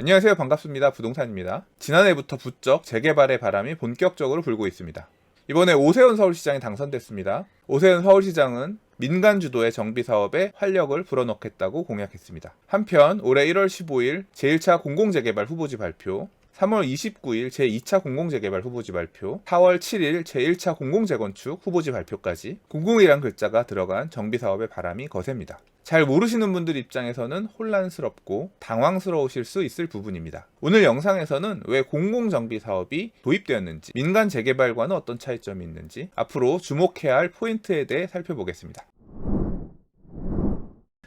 안녕하세요. 반갑습니다. 부동산입니다. 지난해부터 부쩍 재개발의 바람이 본격적으로 불고 있습니다. 이번에 오세훈 서울시장이 당선됐습니다. 오세훈 서울시장은 민간 주도의 정비 사업에 활력을 불어넣겠다고 공약했습니다. 한편 올해 1월 15일 제1차 공공재개발 후보지 발표, 3월 29일 제2차 공공재개발 후보지 발표, 4월 7일 제1차 공공재건축 후보지 발표까지 공공이란 글자가 들어간 정비사업의 바람이 거셉니다. 잘 모르시는 분들 입장에서는 혼란스럽고 당황스러우실 수 있을 부분입니다. 오늘 영상에서는 왜 공공정비사업이 도입되었는지, 민간 재개발과는 어떤 차이점이 있는지, 앞으로 주목해야 할 포인트에 대해 살펴보겠습니다.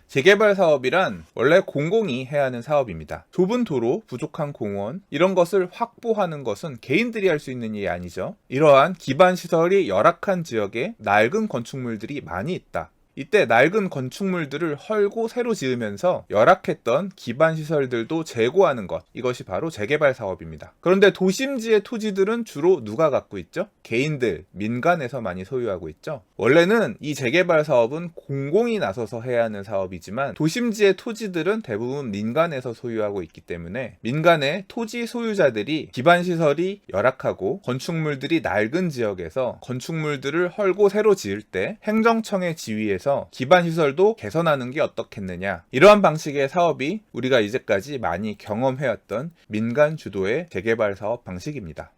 재개발 사업이란 원래 공공이 해야 하는 사업입니다. 좁은 도로, 부족한 공원, 이런 것을 확보하는 것은 개인들이 할 수 있는 일이 아니죠. 이러한 기반 시설이 열악한 지역에 낡은 건축물들이 많이 있다. 이때 낡은 건축물들을 헐고 새로 지으면서 열악했던 기반 시설들도 제고하는 것, 이것이 바로 재개발 사업입니다. 그런데 도심지의 토지들은 주로 누가 갖고 있죠? 개인들, 민간에서 많이 소유하고 있죠. 원래는 이 재개발 사업은 공공이 나서서 해야 하는 사업이지만 도심지의 토지들은 대부분 민간에서 소유하고 있기 때문에 민간의 토지 소유자들이 기반 시설이 열악하고 건축물들이 낡은 지역에서 건축물들을 헐고 새로 지을 때 행정청의 지위에서 기반시설도 개선하는 게 어떻겠느냐, 이러한 방식의 사업이 우리가 이제까지 많이 경험해왔던 민간 주도의 재개발 사업 방식입니다.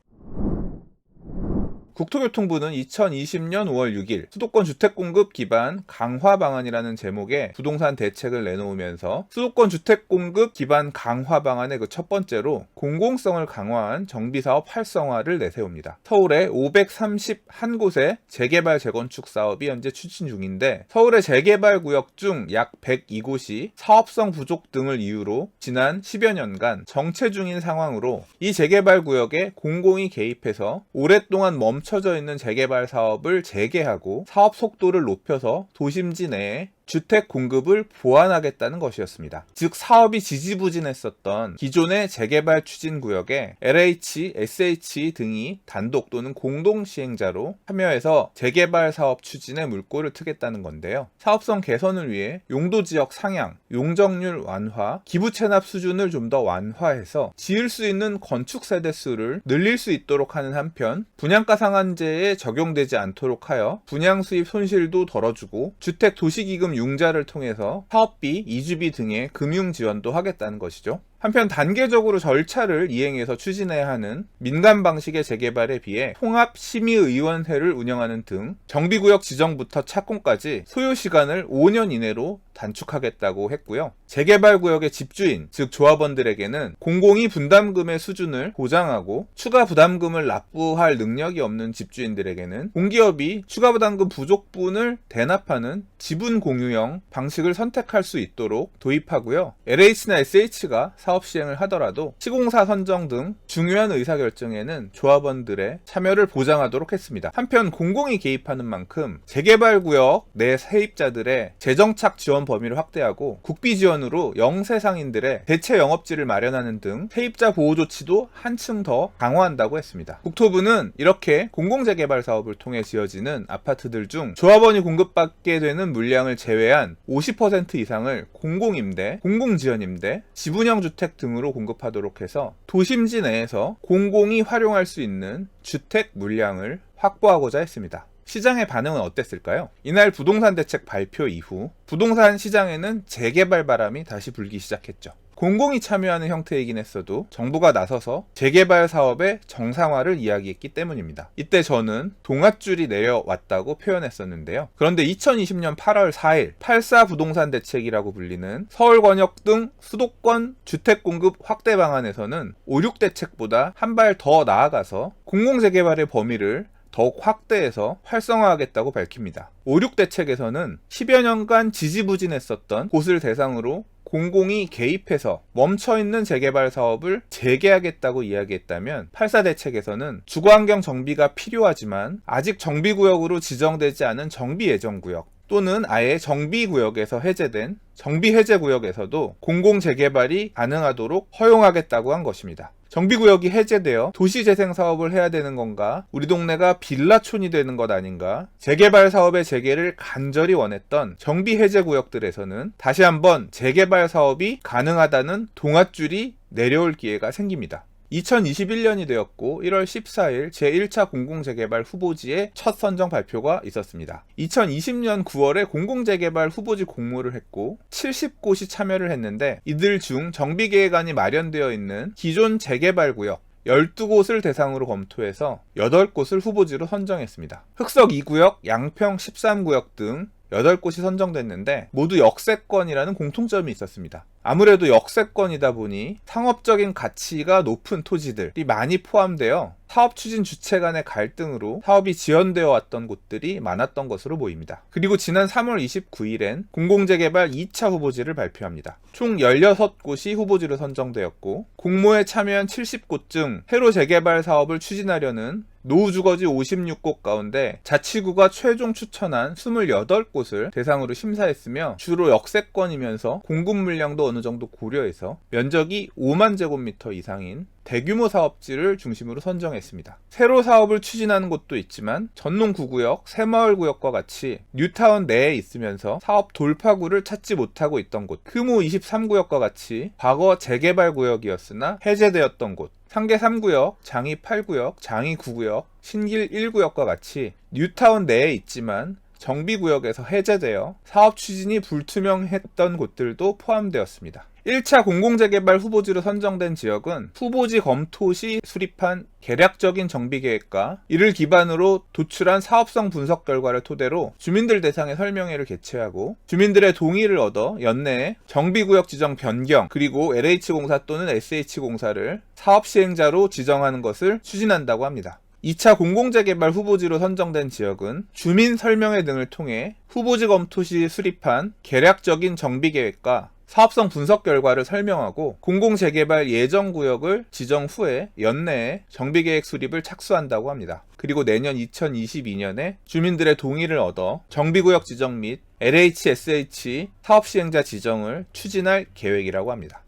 국토교통부는 2020년 5월 6일 수도권 주택공급 기반 강화 방안이라는 제목의 부동산 대책을 내놓으면서 수도권 주택공급 기반 강화 방안의 그 첫 번째로 공공성을 강화한 정비사업 활성화를 내세웁니다. 서울에 531곳의 재개발 재건축 사업이 현재 추진 중인데, 서울의 재개발 구역 중 약 102곳이 사업성 부족 등을 이유로 지난 10여 년간 정체 중인 상황으로 이 재개발 구역에 공공이 개입해서 오랫동안 멈춰져 있는 재개발 사업을 재개하고 사업 속도를 높여서 도심지 내에 주택 공급을 보완하겠다는 것이었습니다. 즉 사업이 지지부진했었던 기존의 재개발 추진 구역에 LH, SH 등이 단독 또는 공동 시행자로 참여해서 재개발 사업 추진에 물꼬를 트겠다는 건데요. 사업성 개선을 위해 용도 지역 상향, 용적률 완화, 기부 체납 수준을 좀 더 완화해서 지을 수 있는 건축 세대 수를 늘릴 수 있도록 하는 한편, 분양가 상한제에 적용되지 않도록 하여 분양 수입 손실도 덜어주고 주택 도시기금 융자를 통해서 사업비, 이주비 등의 금융 지원도 하겠다는 것이죠. 한편 단계적으로 절차를 이행해서 추진해야 하는 민간 방식의 재개발에 비해 통합심의위원회를 운영하는 등 정비구역 지정부터 착공까지 소요 시간을 5년 이내로 단축하겠다고 했고요. 재개발 구역의 집주인, 즉 조합원들에게는 공공이 부담금의 수준을 보장하고 추가 부담금을 납부할 능력이 없는 집주인들에게는 공기업이 추가 부담금 부족분을 대납하는 지분 공유형 방식을 선택할 수 있도록 도입하고요. LH나 SH가 사업 시행을 하더라도 시공사 선정 등 중요한 의사결정에는 조합원들의 참여를 보장하도록 했습니다. 한편 공공이 개입하는 만큼 재개발 구역 내 세입자들의 재정착 지원 범위를 확대하고 국비 지원으로 영세상인들의 대체 영업지를 마련하는 등 세입자 보호 조치도 한층 더 강화한다고 했습니다. 국토부는 이렇게 공공재개발 사업을 통해 지어지는 아파트들 중 조합원이 공급받게 되는 물량을 제외한 50% 이상을 공공임대, 공공지원임대, 지분형 주택 등으로 공급하도록 해서 도심지 내에서 공공이 활용할 수 있는 주택 물량을 확보하고자 했습니다. 시장의 반응은 어땠을까요? 이날 부동산 대책 발표 이후 부동산 시장에는 재개발 바람이 다시 불기 시작했죠. 공공이 참여하는 형태이긴 했어도 정부가 나서서 재개발 사업의 정상화를 이야기했기 때문입니다. 이때 저는 동아줄이 내려왔다고 표현했었는데요. 그런데 2020년 8월 4일 8.4 부동산 대책이라고 불리는 서울권역 등 수도권 주택공급 확대 방안에서는 5.6 대책보다 한 발 더 나아가서 공공재개발의 범위를 더욱 확대해서 활성화하겠다고 밝힙니다. 5.6 대책에서는 10여 년간 지지부진했었던 곳을 대상으로 공공이 개입해서 멈춰있는 재개발 사업을 재개하겠다고 이야기했다면, 8.4 대책에서는 주거환경 정비가 필요하지만 아직 정비구역으로 지정되지 않은 정비예정구역 또는 아예 정비구역에서 해제된 정비해제구역에서도 공공재개발이 가능하도록 허용하겠다고 한 것입니다. 정비구역이 해제되어 도시재생 사업을 해야 되는 건가? 우리 동네가 빌라촌이 되는 것 아닌가? 재개발 사업의 재개를 간절히 원했던 정비해제구역들에서는 다시 한번 재개발 사업이 가능하다는 동아줄이 내려올 기회가 생깁니다. 2021년이 되었고 1월 14일 제1차 공공재개발 후보지의 첫 선정 발표가 있었습니다. 2020년 9월에 공공재개발 후보지 공모를 했고 70곳이 참여를 했는데 이들 중 정비계획안이 마련되어 있는 기존 재개발구역 12곳을 대상으로 검토해서 8곳을 후보지로 선정했습니다. 흑석 2구역, 양평 13구역 등 8곳이 선정됐는데 모두 역세권이라는 공통점이 있었습니다. 아무래도 역세권이다 보니 상업적인 가치가 높은 토지들이 많이 포함되어 사업 추진 주체 간의 갈등으로 사업이 지연되어 왔던 곳들이 많았던 것으로 보입니다. 그리고 지난 3월 29일엔 공공재개발 2차 후보지를 발표합니다. 총 16곳이 후보지로 선정되었고 공모에 참여한 70곳 중 새로 재개발 사업을 추진하려는 노후주거지 56곳 가운데 자치구가 최종 추천한 28곳을 대상으로 심사했으며 주로 역세권이면서 공급 물량도 어느 정도 고려해서 면적이 5만 제곱미터 이상인 대규모 사업지를 중심으로 선정했습니다. 새로 사업을 추진하는 곳도 있지만 전농 9구역, 새마을구역과 같이 뉴타운 내에 있으면서 사업 돌파구를 찾지 못하고 있던 곳, 금호 23구역과 같이 과거 재개발구역이었으나 해제되었던 곳, 상계 3구역, 장이 8구역, 장이 9구역, 신길 1구역과 같이 뉴타운 내에 있지만 정비구역에서 해제되어 사업 추진이 불투명했던 곳들도 포함되었습니다. 1차 공공재개발 후보지로 선정된 지역은 후보지 검토 시 수립한 개략적인 정비계획과 이를 기반으로 도출한 사업성 분석 결과를 토대로 주민들 대상의 설명회를 개최하고 주민들의 동의를 얻어 연내에 정비구역 지정 변경 그리고 LH공사 또는 SH공사를 사업 시행자로 지정하는 것을 추진한다고 합니다. 2차 공공재개발 후보지로 선정된 지역은 주민 설명회 등을 통해 후보지 검토 시 수립한 개략적인 정비계획과 사업성 분석 결과를 설명하고 공공재개발 예정구역을 지정 후에 연내에 정비계획 수립을 착수한다고 합니다. 그리고 내년 2022년에 주민들의 동의를 얻어 정비구역 지정 및 LHSH 사업시행자 지정을 추진할 계획이라고 합니다.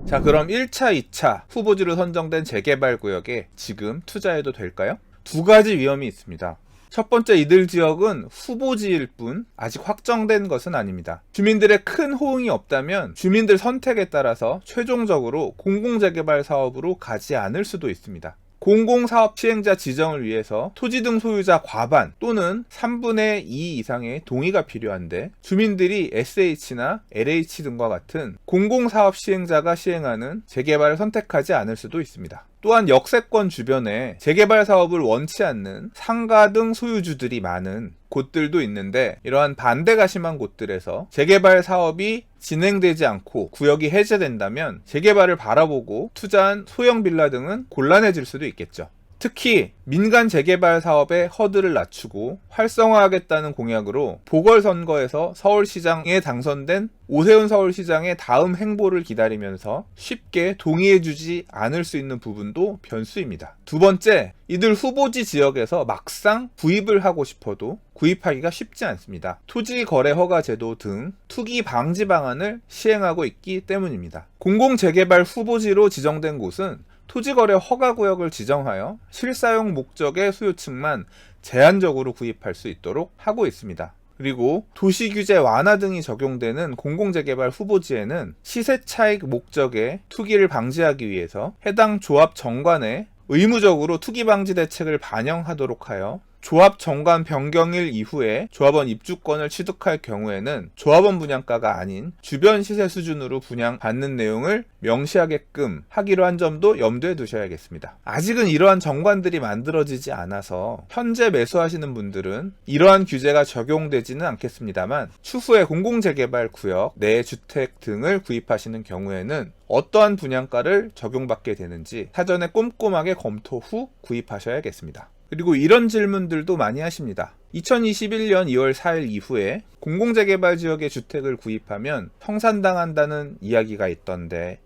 자, 그럼 1차, 2차 후보지로 선정된 재개발구역에 지금 투자해도 될까요? 두 가지 위험이 있습니다. 첫 번째, 이들 지역은 후보지일 뿐 아직 확정된 것은 아닙니다. 주민들의 큰 호응이 없다면 주민들 선택에 따라서 최종적으로 공공재개발 사업으로 가지 않을 수도 있습니다. 공공사업 시행자 지정을 위해서 토지 등 소유자 과반 또는 3분의 2 이상의 동의가 필요한데 주민들이 SH나 LH 등과 같은 공공사업 시행자가 시행하는 재개발을 선택하지 않을 수도 있습니다. 또한 역세권 주변에 재개발 사업을 원치 않는 상가 등 소유주들이 많은 곳들도 있는데 이러한 반대가 심한 곳들에서 재개발 사업이 진행되지 않고 구역이 해제된다면 재개발을 바라보고 투자한 소형 빌라 등은 곤란해질 수도 있겠죠. 특히 민간 재개발 사업의 허들을 낮추고 활성화하겠다는 공약으로 보궐선거에서 서울시장에 당선된 오세훈 서울시장의 다음 행보를 기다리면서 쉽게 동의해주지 않을 수 있는 부분도 변수입니다. 두 번째, 이들 후보지 지역에서 막상 구입을 하고 싶어도 구입하기가 쉽지 않습니다. 토지거래허가제도 등 투기 방지 방안을 시행하고 있기 때문입니다. 공공재개발 후보지로 지정된 곳은 토지거래 허가구역을 지정하여 실사용 목적의 소유층만 제한적으로 구입할 수 있도록 하고 있습니다. 그리고 도시규제 완화 등이 적용되는 공공재개발 후보지에는 시세차익 목적의 투기를 방지하기 위해서 해당 조합 정관에 의무적으로 투기 방지 대책을 반영하도록 하여 조합 정관 변경일 이후에 조합원 입주권을 취득할 경우에는 조합원 분양가가 아닌 주변 시세 수준으로 분양받는 내용을 명시하게끔 하기로 한 점도 염두에 두셔야겠습니다. 아직은 이러한 정관들이 만들어지지 않아서 현재 매수하시는 분들은 이러한 규제가 적용되지는 않겠습니다만 추후에 공공재개발 구역 내 주택 등을 구입하시는 경우에는 어떠한 분양가를 적용받게 되는지 사전에 꼼꼼하게 검토 후 구입하셔야겠습니다. 그리고 이런 질문들도 많이 하십니다. 2021년 2월 4일 이후에 공공재개발 지역의 주택을 구입하면 청산당한다는 이야기가 있던데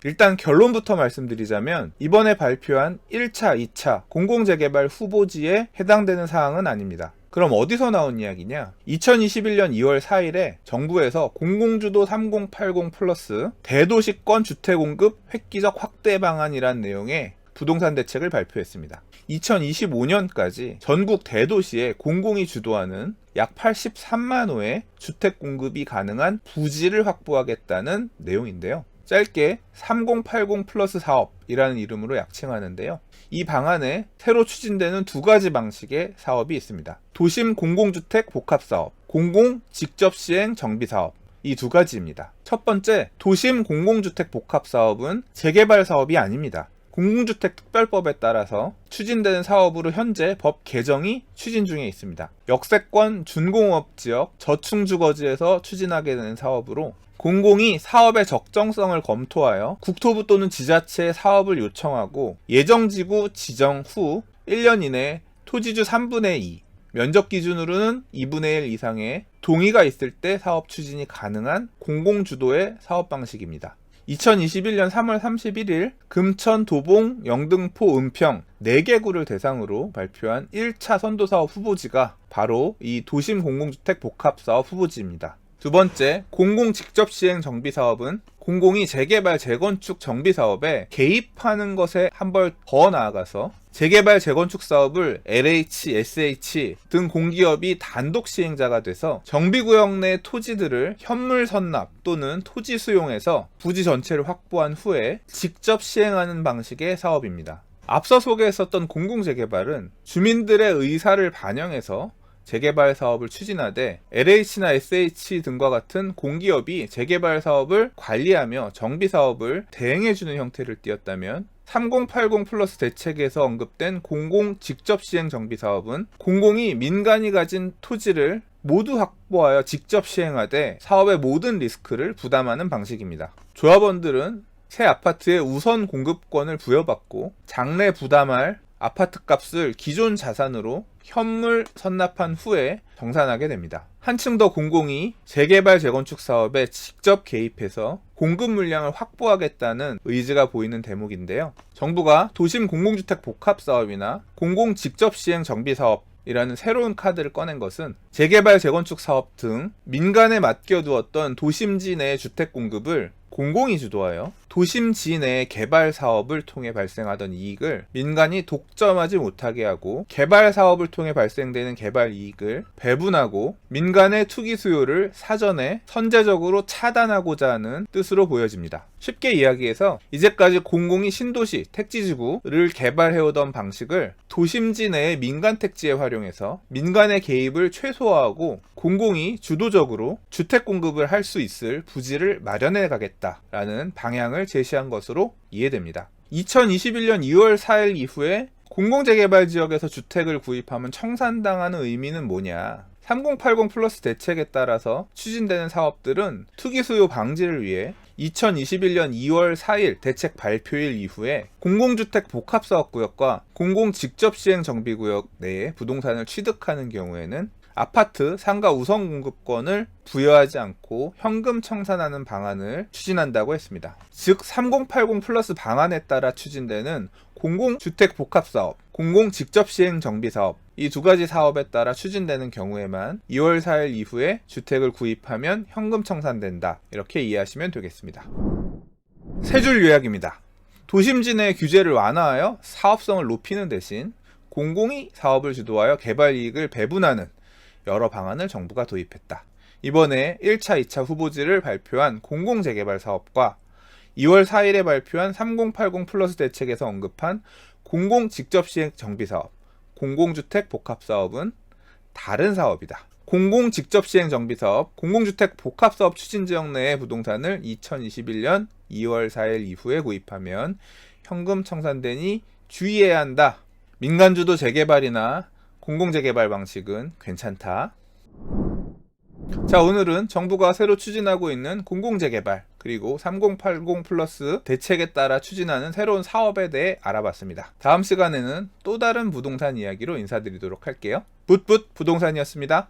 일단 결론부터 말씀드리자면 이번에 발표한 1차, 2차 공공재개발 후보지에 해당되는 사항은 아닙니다. 그럼 어디서 나온 이야기냐? 2021년 2월 4일에 정부에서 공공주도 3080 플러스 대도시권 주택공급 획기적 확대 방안이란 내용의 부동산 대책을 발표했습니다. 2025년까지 전국 대도시에 공공이 주도하는 약 83만 호의 주택 공급이 가능한 부지를 확보하겠다는 내용인데요. 짧게 3080 플러스 사업이라는 이름으로 약칭하는데요. 이 방안에 새로 추진되는 두 가지 방식의 사업이 있습니다. 도심 공공주택 복합사업, 공공 직접 시행 정비사업, 이 두 가지입니다. 첫 번째, 도심 공공주택 복합사업은 재개발 사업이 아닙니다. 공공주택특별법에 따라서 추진되는 사업으로 현재 법 개정이 추진 중에 있습니다. 역세권 준공업지역 저층주거지에서 추진하게 되는 사업으로 공공이 사업의 적정성을 검토하여 국토부 또는 지자체에 사업을 요청하고 예정지구 지정 후 1년 이내 토지주 3분의 2, 면적 기준으로는 2분의 1 이상의 동의가 있을 때 사업 추진이 가능한 공공주도의 사업 방식입니다. 2021년 3월 31일 금천, 도봉, 영등포, 은평 4개 구를 대상으로 발표한 1차 선도사업 후보지가 바로 이 도심 공공주택 복합사업 후보지입니다. 두 번째, 공공 직접 시행 정비 사업은 공공이 재개발 재건축 정비 사업에 개입하는 것에 한 발 더 나아가서 재개발 재건축 사업을 LH, SH 등 공기업이 단독 시행자가 돼서 정비구역 내 토지들을 현물 선납 또는 토지 수용해서 부지 전체를 확보한 후에 직접 시행하는 방식의 사업입니다. 앞서 소개했었던 공공재개발은 주민들의 의사를 반영해서 재개발 사업을 추진하되 LH나 SH 등과 같은 공기업이 재개발 사업을 관리하며 정비 사업을 대행해주는 형태를 띠었다면 3080 플러스 대책에서 언급된 공공 직접 시행 정비 사업은 공공이 민간이 가진 토지를 모두 확보하여 직접 시행하되 사업의 모든 리스크를 부담하는 방식입니다. 조합원들은 새 아파트의 우선 공급권을 부여받고 장래 부담할 아파트 값을 기존 자산으로 현물 선납한 후에 정산하게 됩니다. 한층 더 공공이 재개발 재건축 사업에 직접 개입해서 공급 물량을 확보하겠다는 의지가 보이는 대목인데요. 정부가 도심 공공주택 복합사업이나 공공 직접 시행 정비 사업 이라는 새로운 카드를 꺼낸 것은 재개발 재건축 사업 등 민간에 맡겨두었던 도심지 내 주택 공급을 공공이 주도하여 도심지 내 개발 사업을 통해 발생하던 이익을 민간이 독점하지 못하게 하고 개발 사업을 통해 발생되는 개발 이익을 배분하고 민간의 투기 수요를 사전에 선제적으로 차단하고자 하는 뜻으로 보여집니다. 쉽게 이야기해서 이제까지 공공이 신도시, 택지지구를 개발해오던 방식을 도심지 내의 민간 택지에 활용해서 민간의 개입을 최소화하고 공공이 주도적으로 주택 공급을 할 수 있을 부지를 마련해 가겠다라는 방향을 제시한 것으로 이해됩니다. 2021년 2월 4일 이후에 공공재개발 지역에서 주택을 구입하면 청산당하는 의미는 뭐냐? 3080 플러스 대책에 따라서 추진되는 사업들은 투기 수요 방지를 위해 2021년 2월 4일 대책 발표일 이후에 공공주택 복합사업구역과 공공 직접 시행 정비구역 내에 부동산을 취득하는 경우에는 아파트 상가 우선 공급권을 부여하지 않고 현금 청산하는 방안을 추진한다고 했습니다. 즉 3080 플러스 방안에 따라 추진되는 공공주택 복합사업, 공공 직접 시행 정비사업 이 두 가지 사업에 따라 추진되는 경우에만 2월 4일 이후에 주택을 구입하면 현금 청산된다. 이렇게 이해하시면 되겠습니다. 세 줄 요약입니다. 도심지 내 규제를 완화하여 사업성을 높이는 대신 공공이 사업을 주도하여 개발 이익을 배분하는 여러 방안을 정부가 도입했다. 이번에 1차, 2차 후보지를 발표한 공공재개발 사업과 2월 4일에 발표한 3080 플러스 대책에서 언급한 공공 직접 시행 정비 사업, 공공주택 복합 사업은 다른 사업이다. 공공 직접 시행 정비 사업, 공공주택 복합 사업 추진 지역 내의 부동산을 2021년 2월 4일 이후에 구입하면 현금 청산되니 주의해야 한다. 민간주도 재개발이나 공공재개발 방식은 괜찮다. 자, 오늘은 정부가 새로 추진하고 있는 공공재개발 그리고 3080 플러스 대책에 따라 추진하는 새로운 사업에 대해 알아봤습니다. 다음 시간에는 또 다른 부동산 이야기로 인사드리도록 할게요. 붓붓 부동산이었습니다.